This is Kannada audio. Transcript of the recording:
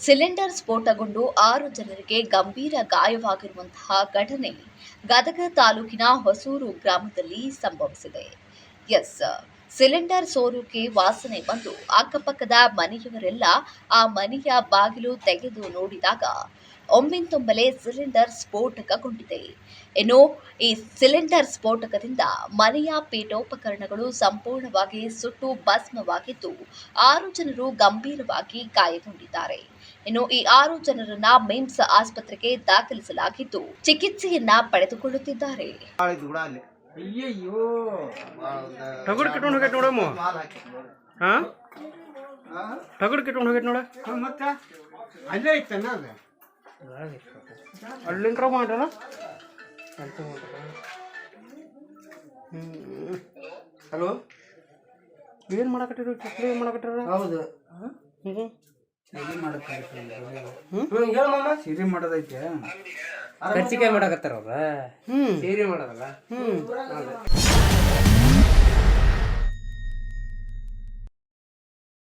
ಸಿಲಿಂಡರ್ ಸ್ಫೋಟಗೊಂಡು 6 ಜನರಿಗೆ ಗಂಭೀರ ಗಾಯವಾಗಿರುವಂತಹ ಘಟನೆ ಗದಗ ತಾಲೂಕಿನ ಹೊಸೂರು ಗ್ರಾಮದಲ್ಲಿ ಸಂಭವಿಸಿದೆ. ಎಸ್, ಸಿಲಿಂಡರ್ ಸೋರಿಕೆ ವಾಸನೆ ಬಂದು ಅಕ್ಕಪಕ್ಕದ ಮನೆಯವರೆಲ್ಲ ಆ ಮನೆಯ ಬಾಗಿಲು ತೆಗೆದು ನೋಡಿದಾಗ ಒಮ್ಮಿಂದೊಮ್ಮೆಲೆ ಸಿಲಿಂಡರ್ ಸ್ಫೋಟಗೊಂಡಿದೆ. ಇನ್ನು ಈ ಸಿಲಿಂಡರ್ ಸ್ಫೋಟದಿಂದ ಮನೆಯ ಪೀಠೋಪಕರಣಗಳು ಸಂಪೂರ್ಣವಾಗಿ ಸುಟ್ಟು ಭಸ್ಮವಾಗಿದ್ದು 6 ಜನರು ಗಂಭೀರವಾಗಿ ಗಾಯಗೊಂಡಿದ್ದಾರೆ. ಇನ್ನು ಈ 6 ಜನರನ್ನ ಮಿಮ್ಸ್ ಆಸ್ಪತ್ರೆಗೆ ದಾಖಲಿಸಲಾಗಿದ್ದು ಚಿಕಿತ್ಸೆಯನ್ನ ಪಡೆದುಕೊಳ್ಳುತ್ತಿದ್ದಾರೆ. ಅಯ್ಯಯ್ಯೋ ಟಗರ್ ಕಿಟ್ಕೊಂಡು ಹೋಗೈತೆ ನೋಡಮ್ಮ. ಹಾಂ ಟಗರ್ ಕಿಟ್ಕೊಂಡು ಹೋಗೈತೆ ನೋಡ. ಮತ್ತೆ ಅಲ್ಲೇ ಇತ್ತನ ಅದು ಅಲ್ಲಿಂದ್ರ ಮಾಡ್ಯಾರ. ಹಲೋ, ಏನು ಮಾಡಕಟ್ಟಿರು? ಚಕ್ಲಿ ಏನು ಮಾಡಕಟ್ಟಾರ? ಹೌದು ಹ್ಞೂ ಸಿರಿ ಮಾಡಕೈತೆ. ಹೇಳ ಮಾಮ, ಸಿರಿ ಮಾಡೋದೈತೆ. ಕರ್ಚಿಕಾಯಿ ಮಾಡಕತ್ತಾರ ಅವ್ರ. ಹ್ಞೂ ಸೇರಿ ಮಾಡೋದಲ್ಲ. ಹ್ಞೂ